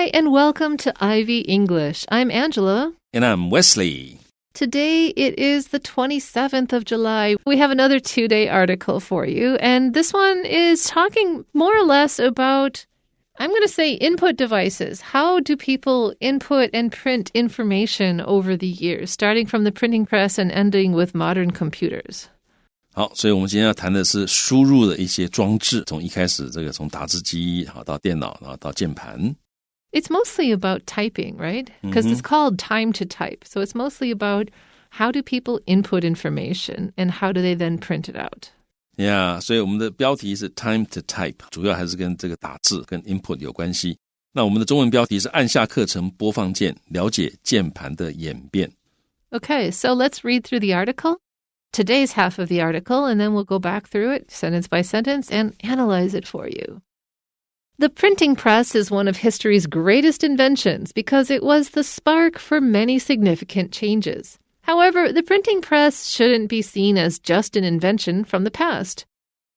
Hi, and welcome to Ivy English. I'm Angela. And I'm Wesley. Today it is the 27th of July. We have another 2-day article for you, and this one is talking more or less about, I'm going to say, input devices. How do people input and print information over the years, starting from the printing press and ending with modern computers? 好，所以我们今天要谈的是输入的一些装置，从一开始从打字机到电脑，然后到键盘。It's mostly about typing, right? Because it's called time to type. So it's mostly about how do people input information and how do they then print it out? Yeah, 所以我们的标题是 time to type， 主要还是跟这个打字跟 input 有关系。那我们的中文标题是按下课程播放键，了解键盘的演变。Okay, so let's read through the article.Today's half of the article, and then we'll go back through it sentence by sentence and analyze it for you. The printing press is one of history's greatest inventions because it was the spark for many significant changes. However, the printing press shouldn't be seen as just an invention from the past.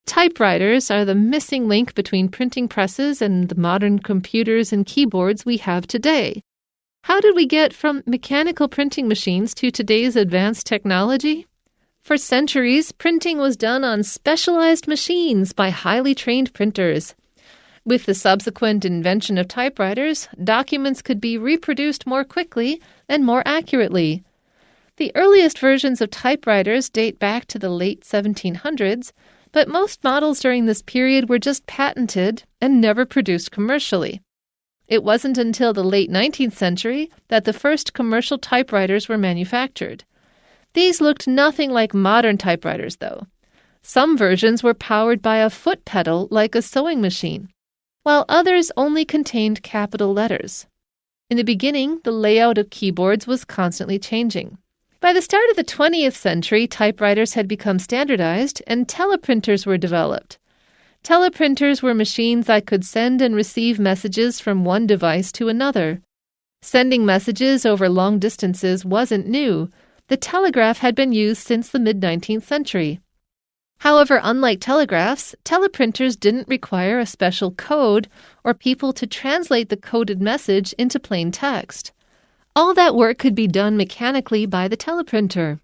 Typewriters are the missing link between printing presses and the modern computers and keyboards we have today. How did we get from mechanical printing machines to today's advanced technology?For centuries, printing was done on specialized machines by highly trained printers. With the subsequent invention of typewriters, documents could be reproduced more quickly and more accurately. The earliest versions of typewriters date back to the late 1700s, but most models during this period were just patented and never produced commercially. It wasn't until the late 19th century that the first commercial typewriters were manufactured.These looked nothing like modern typewriters, though. Some versions were powered by a foot pedal like a sewing machine, while others only contained capital letters. In the beginning, the layout of keyboards was constantly changing. By the start of the 20th century, typewriters had become standardized, and teleprinters were developed. Teleprinters were machines that could send and receive messages from one device to another. Sending messages over long distances wasn't new.The telegraph had been used since the mid-19th century. However, unlike telegraphs, teleprinters didn't require a special code or people to translate the coded message into plain text. All that work could be done mechanically by the teleprinter.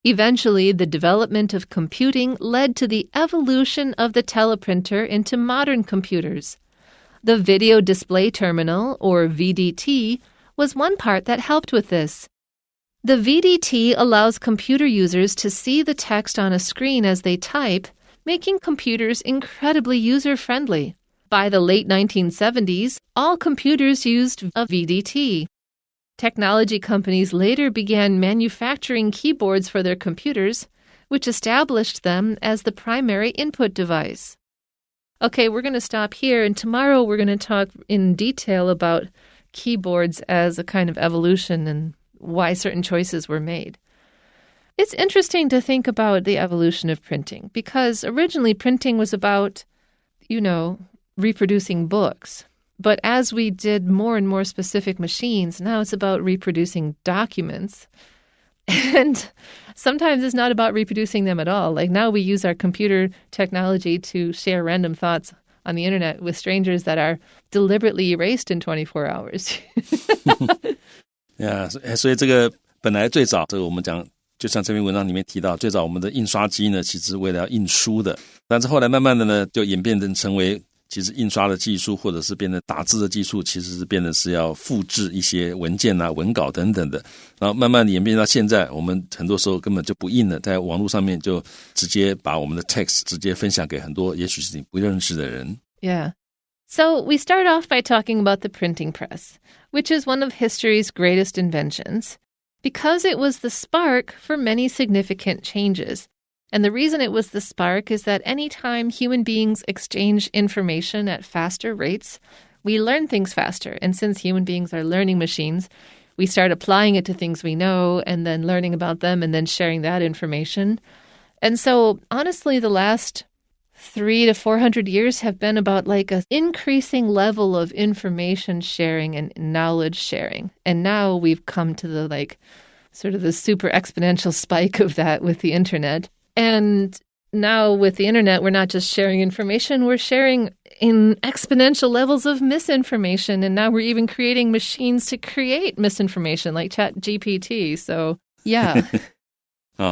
Eventually, the development of computing led to the evolution of the teleprinter into modern computers. The Video Display Terminal, or VDT, was one part that helped with this.The VDT allows computer users to see the text on a screen as they type, making computers incredibly user-friendly. By the late 1970s, all computers used a VDT. Technology companies later began manufacturing keyboards for their computers, which established them as the primary input device. Okay, we're going to stop here, and tomorrow we're going to talk in detail about keyboards as a kind of evolution and why certain choices were made. It's interesting to think about the evolution of printing because originally printing was about, reproducing books. But as we did more and more specific machines, now it's about reproducing documents. And sometimes it's not about reproducing them at all. Like now we use our computer technology to share random thoughts on the internet with strangers that are deliberately erased in 24 hours.所以这个本来最早我们讲，就像这篇文章里面提到，最早我们的印刷机呢，其实为了要印书的，但是后来慢慢的呢，就演变成为其实印刷的技术，或者是变成打字的技术，其实是变得是要复制一些文件啊、文稿等等的，然后慢慢的演变到现在，我们很多时候根本就不印了，在网络上面就直接把我们的 text 直接分享给很多也许是你不认识的人。Yeah.So we start off by talking about the printing press, which is one of history's greatest inventions, because it was the spark for many significant changes. And the reason it was the spark is that anytime human beings exchange information at faster rates, we learn things faster. And since human beings are learning machines, we start applying it to things we know and then learning about them and then sharing that information. And so honestly, the last 300 to 400 years have been about like an increasing level of information sharing and knowledge sharing. And now we've come to the sort of the super exponential spike of that with the internet. And now with the internet, we're not just sharing information, we're sharing in exponential levels of misinformation. And now we're even creating machines to create misinformation like ChatGPT. So, yeah.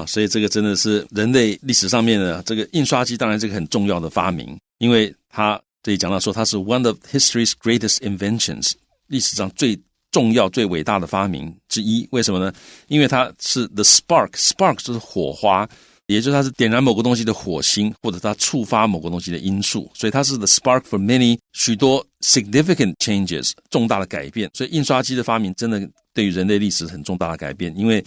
所以这个真的是人类历史上面的这个印刷机，当然是个很重要的发明，因为它这里讲到说它是 one of history's greatest inventions， 历史上最重要最伟大的发明之一。为什么呢？因为它是 the spark 就是火花，也就是它是点燃某个东西的火星，或者它触发某个东西的因素，所以它是 the spark for many 许多 significant changes 重大的改变。所以印刷机的发明真的对于人类历史很重大的改变，因为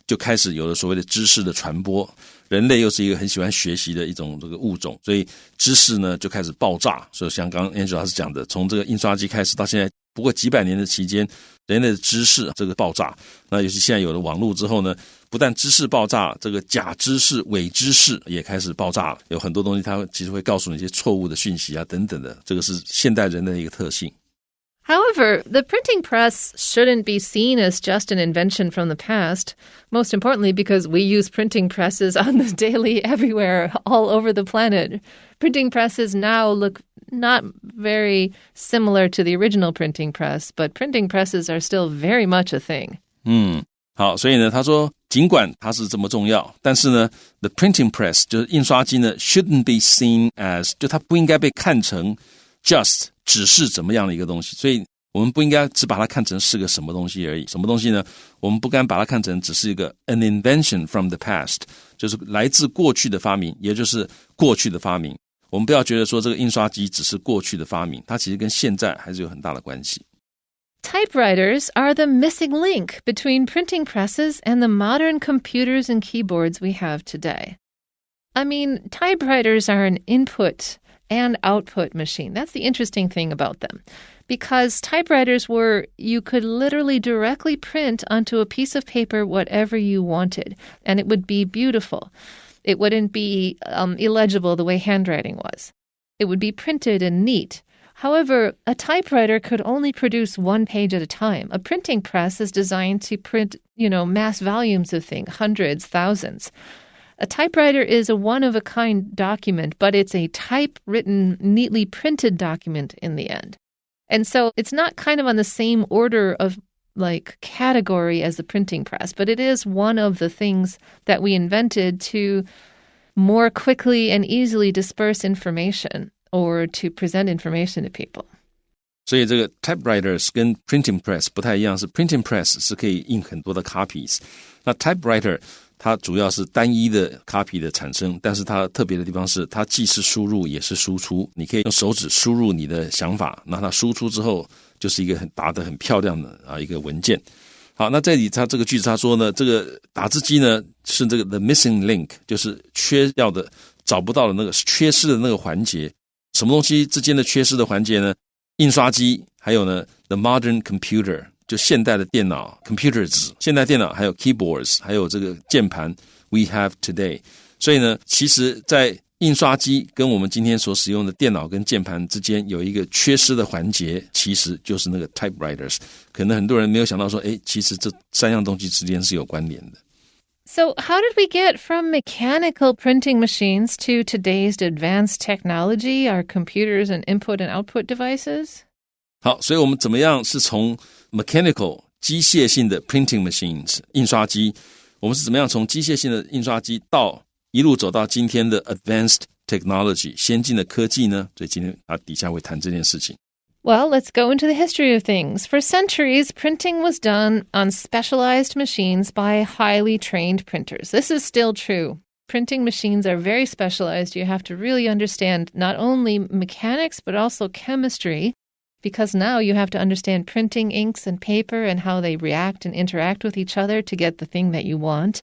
就开始有了所谓的知识的传播，人类又是一个很喜欢学习的一种这个物种，所以知识呢就开始爆炸。所以像刚刚 Angela 老师讲的，从这个印刷机开始到现在不过几百年的期间，人类的知识这个爆炸。那尤其现在有了网络之后呢，不但知识爆炸，这个假知识伪知识也开始爆炸了，有很多东西它其实会告诉你一些错误的讯息啊等等的，这个是现代人的一个特性。However, the printing press shouldn't be seen as just an invention from the past, most importantly because we use printing presses on the daily everywhere, all over the planet. Printing presses now look not very similar to the original printing press, but printing presses are still very much a thing. 好，所以呢，他说尽管它是这么重要，但是呢 the printing press 就是印刷机呢 shouldn't be seen as 就它不应该被看成 just 只是怎么样的一个东西，所以我们不应该只把它看成是个什么东西而已。什么东西呢？我们不该把它看成只是一个 an invention from the past， 就是来自过去的发明，也就是过去的发明。我们不要觉得说这个印刷机只是过去的发明，它其实跟现在还是有很大的关系。Typewriters are the missing link between printing presses and the modern computers and keyboards we have today. I mean, typewriters are an input and output machine. That's the interesting thing about them. Because typewriters you could literally directly print onto a piece of paper whatever you wanted, and it would be beautiful. It wouldn't be illegible the way handwriting was. It would be printed and neat. However, a typewriter could only produce one page at a time. A printing press is designed to print, mass volumes of things, hundreds, thousands. A typewriter is a one-of-a-kind document, but it's a typewritten, neatly printed document in the end. And so it's not kind of on the same order of category as the printing press, but it is one of the things that we invented to more quickly and easily disperse information or to present information to people. 所以这个 typewriters 跟 printing press 不太一样，是 printing press 是可以印很多的 copies， 那 typewriter 它主要是单一的 copy 的产生，但是它特别的地方是它既是输入也是输出，你可以用手指输入你的想法，那它输出之后就是一个打得很漂亮的一个文件。好，那这里他这个句子他说呢，这个打字机呢是这个 the missing link， 就是缺要的找不到的那个缺失的那个环节。什么东西之间的缺失的环节呢？印刷机，还有呢 the modern computer， 就现代的电脑 computers， 现代电脑，还有 keyboards， 还有这个键盘 we have today。 所以呢其实在印刷机跟我们今天所使用的电脑跟键盘之间有一个缺失的环节，其实就是那个 typewriters。 可能很多人没有想到说其实这三样东西之间是有关联的。So how did we get from mechanical printing machines to today's advanced technology, our computers and input and output devices? 好，所以我们怎么样是从 mechanical 机械性的 printing machines 印刷机，我们是怎么样从机械性的印刷机到一路走到今天的 advanced technology 先进的科技呢？所以今天底下会谈这件事情。Well, let's go into the history of things. For centuries, printing was done on specialized machines by highly trained printers. This is still true. Printing machines are very specialized. You have to really understand not only mechanics, but also chemistry, because now you have to understand printing inks and paper and how they react and interact with each other to get the thing that you want.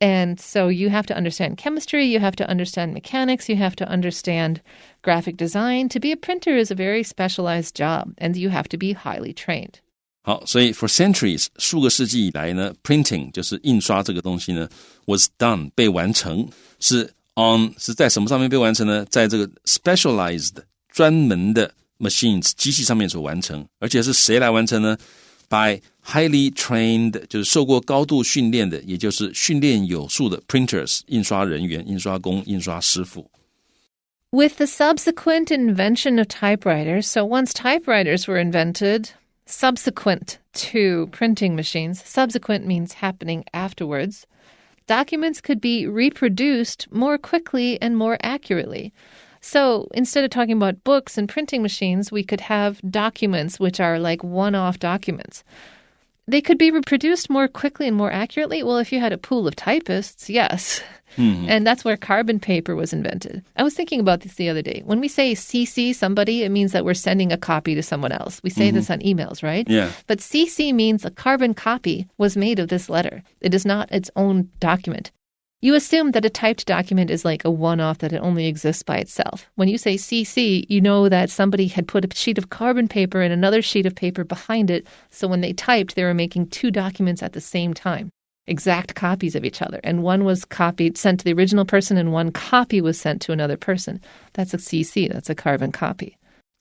And so you have to understand chemistry, you have to understand mechanics, you have to understand graphic design. To be a printer is a very specialized job, and you have to be highly trained. 好，所以 for centuries 数个世纪以来呢 printing 就是印刷这个东西呢 was done 被完成，是在什么上面被完成呢？在这个 specialized 专门的 machines 机器上面所完成，而且是谁来完成呢？ by highly trained 就是受过高度训练的，也就是训练有素的 printers 印刷人员、印刷工、印刷师傅。With the subsequent invention of typewriters, so once typewriters were invented, subsequent to printing machines, subsequent means happening afterwards, documents could be reproduced more quickly and more accurately. So instead of talking about books and printing machines, we could have documents which are like one-off documents. They could be reproduced more quickly and more accurately. Well, if you had a pool of typists, yes. Mm-hmm. And that's where carbon paper was invented. I was thinking about this the other day. When we say CC somebody, it means that we're sending a copy to someone else. We say this on emails, right? Yeah. But CC means a carbon copy was made of this letter. It is not its own document. You assume that a typed document is like a one-off, that it only exists by itself. When you say CC, you know that somebody had put a sheet of carbon paper and another sheet of paper behind it, so when they typed, they were making two documents at the same time, exact copies of each other. And one was copied, sent to the original person, and one copy was sent to another person. That's a CC, that's a carbon copy.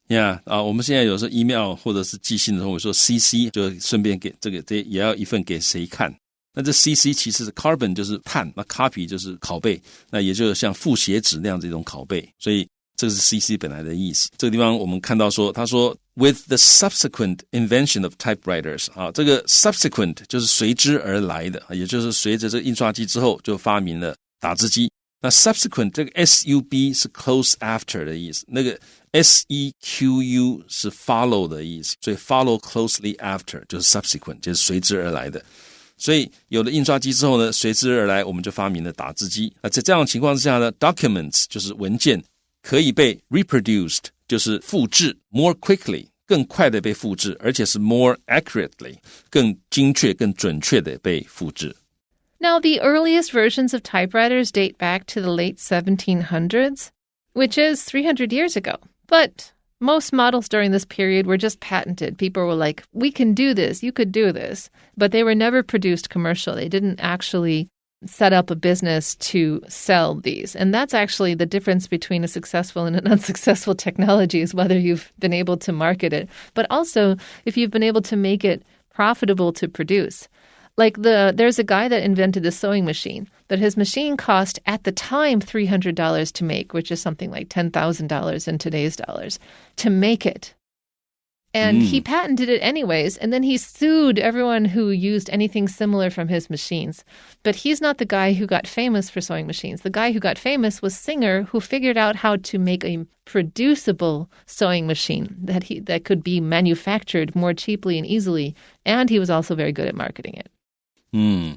Yeah, 我们现在有时候 email 或者是寄信的时候，我说 CC 就顺便给这也要一份给谁看。那这 CC 其实是 carbon 就是碳，那 copy 就是拷贝，那也就是像复写纸那样子一种拷贝，所以这是 CC 本来的意思。这个地方我们看到说，他说 with the subsequent invention of typewriters 这个 subsequent 就是随之而来的，也就是随着这个印刷机之后就发明了打字机。那 subsequent 这个 SUB 是 close after 的意思，那个 SEQU 是 follow 的意思，所以 follow closely after 就是 subsequent 就是随之而来的。所以有了印刷机之后呢，随之而来我们就发明了打字机。在这样的情况之下呢， documents 就是文件可以被 reproduced 就是复制 more quickly 更快的被复制，而且是 more accurately 更精确更准确的被复制。Now, the earliest versions of typewriters date back to the late 1700s, which is 300 years ago. But most models during this period were just patented. People were like, we can do this, you could do this. But they were never produced commercial. They didn't actually set up a business to sell these. And that's actually the difference between a successful and an unsuccessful technology, is whether you've been able to market it, but also if you've been able to make it profitable to produce. Like there's a guy that invented the sewing machine, but his machine cost at the time $300 to make, which is something like $10,000 in today's dollars, to make it. And he patented it anyways, and then he sued everyone who used anything similar from his machines. But he's not the guy who got famous for sewing machines. The guy who got famous was Singer, who figured out how to make a producible sewing machine that could be manufactured more cheaply and easily, and he was also very good at marketing it.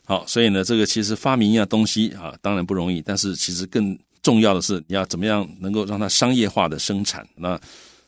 好，所以呢，这个其实发明一样东西当然不容易，但是其实更重要的是你要怎么样能够让它商业化的生产。那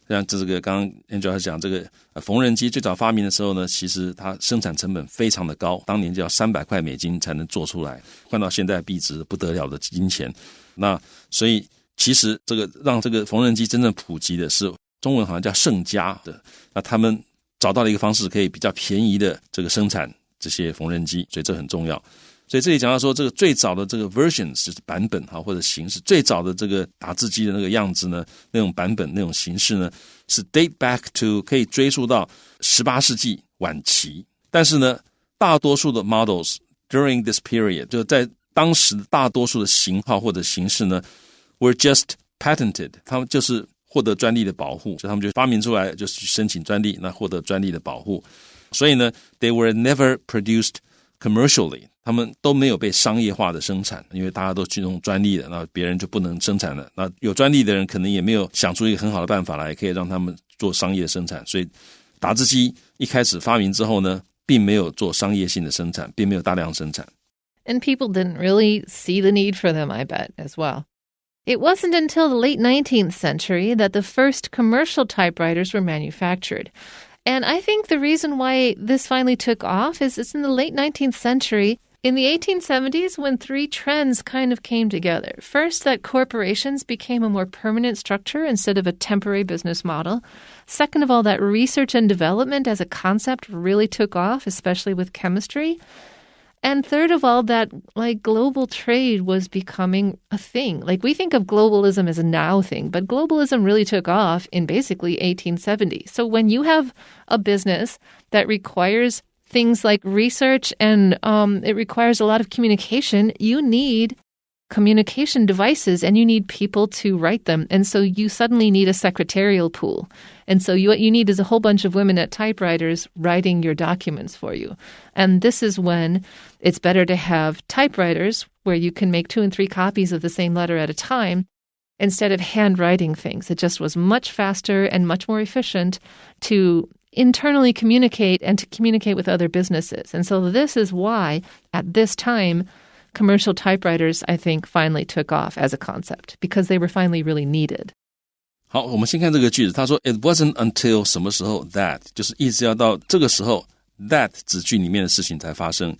像这个刚刚 Angel 讲这个缝纫机最早发明的时候呢，其实它生产成本非常的高，当年就要300块美金才能做出来，换到现在币值不得了的金钱。那所以其实这个让这个缝纫机真正普及的是中文好像叫盛家的，那他们找到了一个方式可以比较便宜的这个生产这些缝纫机，所以这很重要。所以这里讲到说，这个最早的这个 versions 就是版本或者形式，最早的这个打字机的那个样子呢，那种版本那种形式呢，是 date back to 可以追溯到18世纪晚期。但是呢，大多数的 models during this period 就在当时大多数的型号或者形式呢 were just patented， 他们就是获得专利的保护，所以他们就发明出来就是去申请专利，那获得专利的保护。所以呢 they were never produced commercially， 他们都没有被商业化的生产，因为大家都去用专利的，那别人就不能生产了，那有专利的人可能也没有想出一个很好的办法来可以让他们做商业生产，所以打字机一开始发明之后呢，并没有做商业性的生产，并没有大量生产。 And people didn't really see the need for them, I bet, as well. It wasn't until the late 19th century that the first commercial typewriters were manufactured. And I think the reason why this finally took off is it's in the late 19th century. In the 1870s, when three trends kind of came together. First, that corporations became a more permanent structure instead of a temporary business model. Second of all, that research and development as a concept really took off, especially with chemistry. And third of all, that global trade was becoming a thing. We think of globalism as a now thing, but globalism really took off in basically 1870. So when you have a business that requires things like research and it requires a lot of communication, you need communication devices and you need people to write them. And so you suddenly need a secretarial pool. And so what you need is a whole bunch of women at typewriters writing your documents for you. And this is when it's better to have typewriters where you can make 2 and 3 copies of the same letter at a time instead of handwriting things. It just was much faster and much more efficient to internally communicate and to communicate with other businesses. And so this is why, at this time, commercial typewriters, I think, finally took off as a concept because they were finally really needed. 好，我们先看这个句子，他说 It wasn't until 什么时候 that 就是一直要到这个时候 that 子句里面的事情才发生。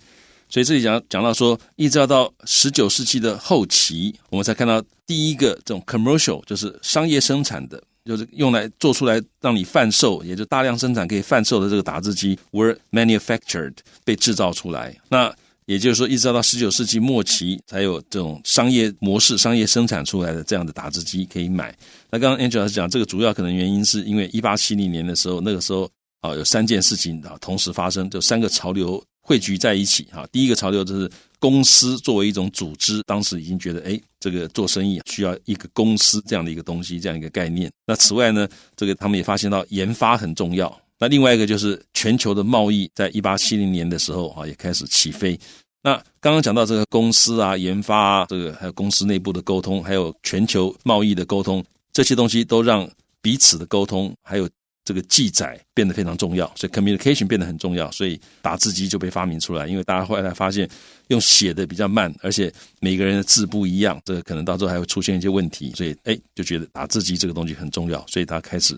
所以这里讲到说，一直要到19世纪的后期，我们才看到第一个这种 commercial 就是商业生产的，就是用来做出来让你贩售，也就大量生产可以贩售的这个打字机 were manufactured 被制造出来。那也就是说，一直到19世纪末期才有这种商业模式、商业生产出来的这样的打字机可以买。那刚刚 Angela 讲，这个主要可能原因是因为1870年的时候，那个时候有3件事情同时发生，就3个潮流汇聚在一起。第一个潮流就是公司作为一种组织，当时已经觉得这个做生意需要一个公司这样的一个东西，这样一个概念。那此外呢，这个他们也发现到研发很重要。那另外一个就是全球的贸易在1870年的时候也开始起飞。那刚刚讲到这个公司研发这个还有公司内部的沟通，还有全球贸易的沟通，这些东西都让彼此的沟通还有这个记载变得非常重要，所以 communication 变得很重要，所以打字机就被发明出来。因为大家后来发现用写的比较慢，而且每个人的字不一样，这个可能到时候还会出现一些问题，所以就觉得打字机这个东西很重要，所以大家开始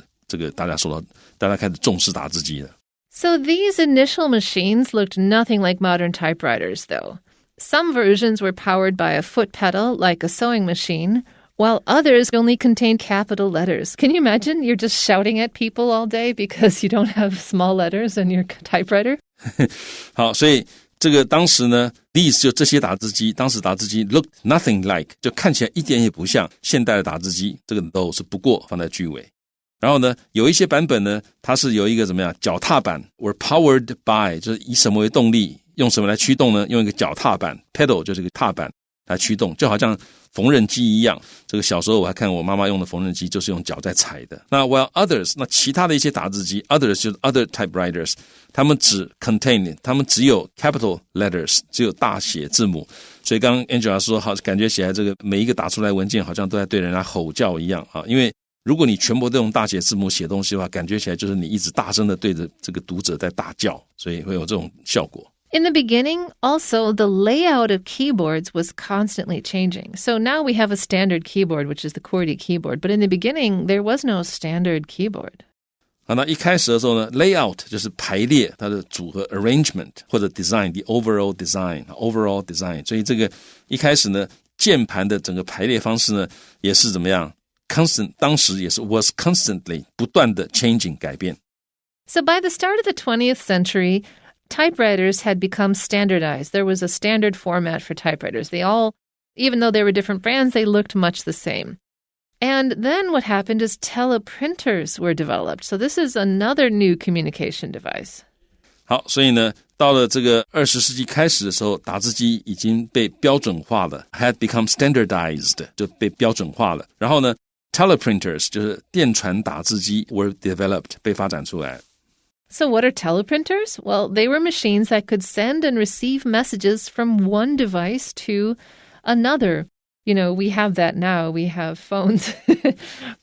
重视打字机了。So these initial machines looked nothing like modern typewriters, though. Some versions were powered by a foot pedal, like a sewing machine, while others only contained capital letters. Can you imagine? You're just shouting at people all day because you don't have small letters in your typewriter? 好，所以这个当时呢 these 就这些打字机，当时打字机 looked nothing like 就看起来一点也不像现代的打字机，这个都是不过放在句尾。然后呢，有一些版本呢，它是有一个怎么样脚踏板 were powered by 就是以什么为动力，用什么来驱动呢？用一个脚踏板 pedal 就是一个踏板来驱动，就好像缝纫机一样。这个小时候我还看我妈妈用的缝纫机就是用脚在踩的。那 while others 那其他的一些打字机 others 就是 other typewriters 他们只 contain 他们只有 capital letters 只有大写字母。所以刚刚 Angela 说好感觉起来这个每一个打出来文件好像都在对人家吼叫一样因为如果你全部都用大写字母写东西的话，感觉起来就是你一直大声的对着这个读者在大叫，所以会有这种效果。In the beginning, also, the layout of keyboards was constantly changing. So now we have a standard keyboard, which is the QWERTY keyboard. But in the beginning, there was no standard keyboard. 好，那一开始的时候呢 layout 就是排列它的组合 arrangement 或者 design the overall design 所以这个一开始呢键盘的整个排列方式呢也是怎么样constant 当时也是 was constantly 不断的 changing 改变。 So by the start of the 20th century, typewriters had become standardized. There was a standard format for typewriters. They all, even though they were different brands, they looked much the same. And then what happened is teleprinters were developed. So this is another new communication device. 好，所以呢到了这个20世纪开始的时候，打字机已经被标准化了 had become standardized 就被标准化了。然后呢teleprinters 就是电传打字机 were developed 被发展出来。 So what are teleprinters? Well, they were machines that could send and receive messages from one device to another. You know, we have that now. We have phones.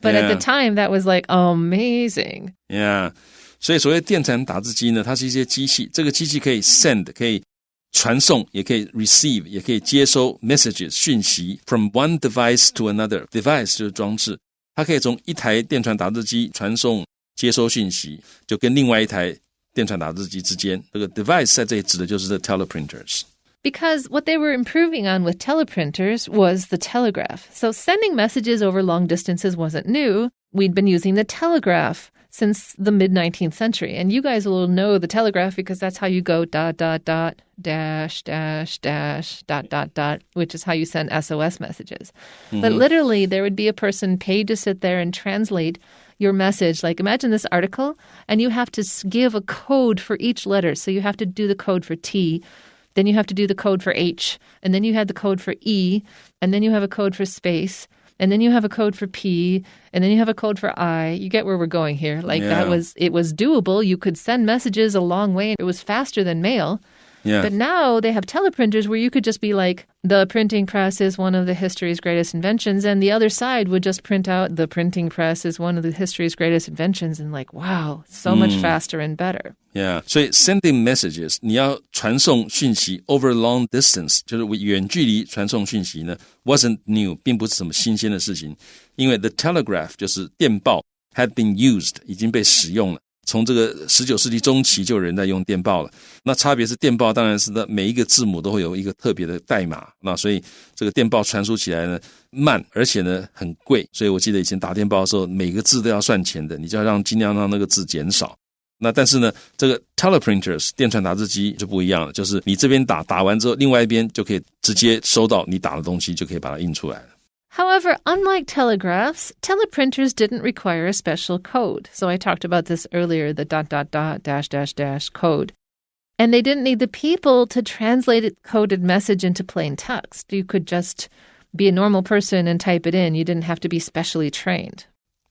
But at the time, that was like amazing. Yeah. 所以所谓电传打字机呢，它是一些机器，这个机器可以 send 可以传送，也可以 receive 也可以接收 messages 讯息 from one device to another. Device 就是装置，它可以从一台电传打字机传送接收讯息，就跟另外一台电传打字机之间，这个 device 在这里指的就是 the teleprinters. Because what they were improving on with teleprinters was the telegraph. So sending messages over long distances wasn't new. We'd been using the telegraph since the mid-19th century. And you guys will know the telegraph because that's how you go ... dash, ... which is how you send SOS messages. Mm-hmm. But literally, there would be a person paid to sit there and translate your message. Like, imagine this article, and you have to give a code for each letter. So you have to do the code for T, then you have to do the code for H, and then you had the code for E, and then you have a code for space, and then you have a code for P, and then you have a code for I. You get where we're going here. Like it was doable. You could send messages a long way. It was faster than mail. Yeah. But now they have teleprinters where you could just be like, the printing press is one of the history's greatest inventions. And the other side would just print out, the printing press is one of the history's greatest inventions. And like, wow, so much faster and better. Yeah. 所以 sending messages, 你要传送讯息 over long distance, 就是远距离传送讯息呢 wasn't new, 并不是什么新鲜的事情。因为 the telegraph, 就是电报 had been used, 已经被使用了。从这个19世纪中期就有人在用电报了，那差别是电报当然是每一个字母都会有一个特别的代码，那所以这个电报传输起来呢慢，而且呢很贵，所以我记得以前打电报的时候每个字都要算钱的，你就要尽量让那个字减少。那但是呢这个 teleprinters 电传打字机就不一样了，就是你这边打完之后另外一边就可以直接收到你打的东西，就可以把它印出来了。However, unlike telegraphs, teleprinters didn't require a special code. So I talked about this earlier, the ... .. code. And they didn't need the people to translate a coded message into plain text. You could just be a normal person and type it in. You didn't have to be specially trained.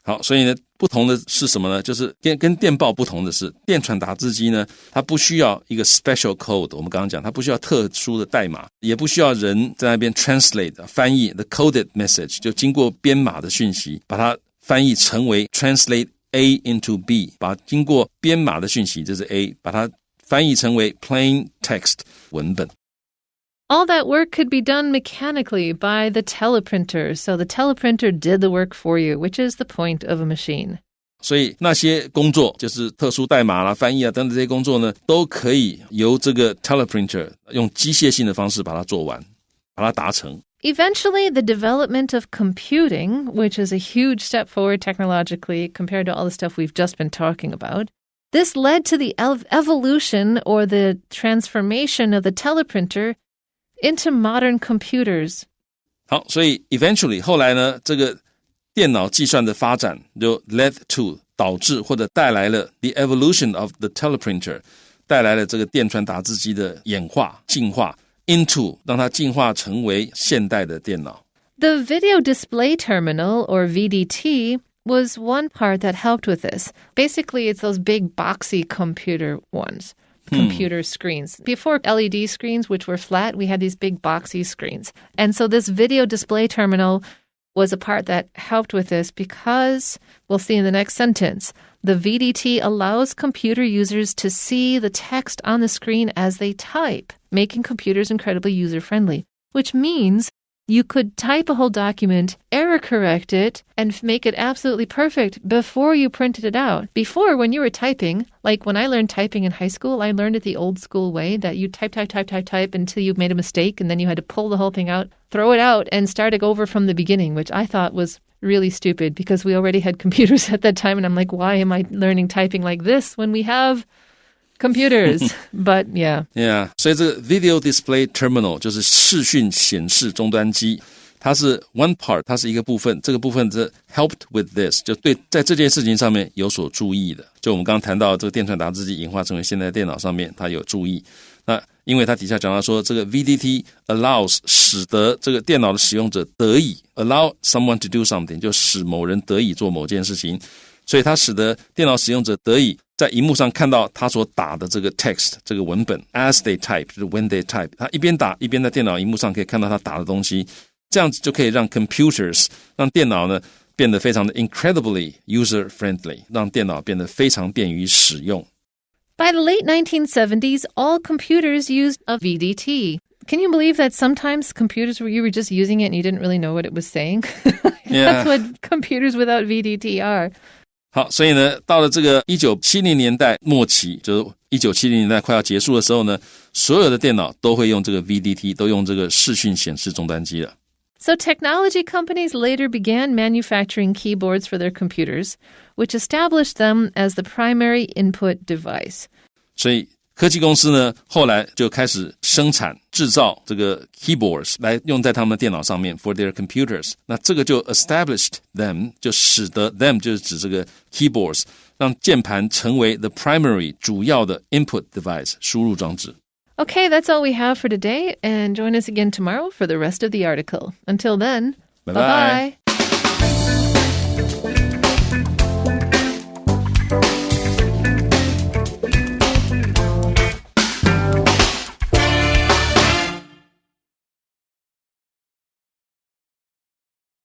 好，所以呢不同的是什么呢？就是跟电报不同的是，电传打字机呢它不需要一个 special code， 我们刚刚讲它不需要特殊的代码，也不需要人在那边 translate 翻译 the coded message， 就经过编码的讯息把它翻译成为 translate A into B， 把经过编码的讯息，这是 A， 把它翻译成为 plain text 文本。All that work could be done mechanically by the teleprinter. So the teleprinter did the work for you, which is the point of a machine. 所以那些工作就是特殊代码啦、翻译啊等等这些工作呢，都可以由这个 teleprinter 用机械性的方式把它做完，把它达成。Eventually, the development of computing, which is a huge step forward technologically compared to all the stuff we've just been talking about, this led to the evolution or the transformation of the teleprinter into modern computers. 好，所以 eventually 后来呢，这个电脑计算的发展就 led to 导致或者带来了 the evolution of the teleprinter， 带来了这个电传打字机的演化进化 into 让它进化成为现代的电脑。The video display terminal, or VDT, was one part that helped with this. Basically, it's those big boxy computer computer screens. Before LED screens, which were flat, we had these big boxy screens. And so this video display terminal was a part that helped with this because, we'll see in the next sentence, the VDT allows computer users to see the text on the screen as they type, making computers incredibly user-friendly, which means you could type a whole document, error correct it, and make it absolutely perfect before you printed it out. Before, when you were typing, like when I learned typing in high school, I learned it the old school way that you type until you made a mistake, and then you had to pull the whole thing out, throw it out, and start it over from the beginning, which I thought was really stupid because we already had computers at that time, and I'm like, why am I learning typing like this when we have computers? But yeah. 所以这个 video display terminal 就是视讯显示终端机，它是 one part， 它是一个部分，这个部分是 helped with this， 就对在这件事情上面有所注意的。就我们刚刚谈到这个电传打字机演化成为现在电脑上面，它有注意。那因为它底下讲到说这个 VDT allows 使得这个电脑的使用者得以 allow someone to do something， 就使某人得以做某件事情，所以它使得电脑使用者得以在荧幕上看到他所打的这个 text 这个文本 as they type 就是 when they type， 他一边打一边在电脑荧幕上可以看到他打的东西，这样子就可以让 computers 让电脑呢变得非常的 incredibly user friendly， 让电脑变得非常便于使用。By the late 1970s, all computers used a VDT. Can you believe that sometimes computers you were just using it and you didn't really know what it was saying? That's what computers without VDT are. 好，所以呢，到了这个1970年代末期，就是1970年代快要结束的时候呢，所有的电脑都会用这个 VDT， 都用这个视讯显示终端机了。So technology companies later began manufacturing keyboards for their computers, which established them as the primary input device. 所以科技公司呢，后来就开始生产制造这个 keyboards 来用在他们的电脑上面 for their computers。那这个就 established them， 就使得 them 就是指这个 keyboards， 让键盘成为 the primary 主要的 input device 输入装置。Okay, that's all we have for today, and join us again tomorrow for the rest of the article. Until then, bye-bye.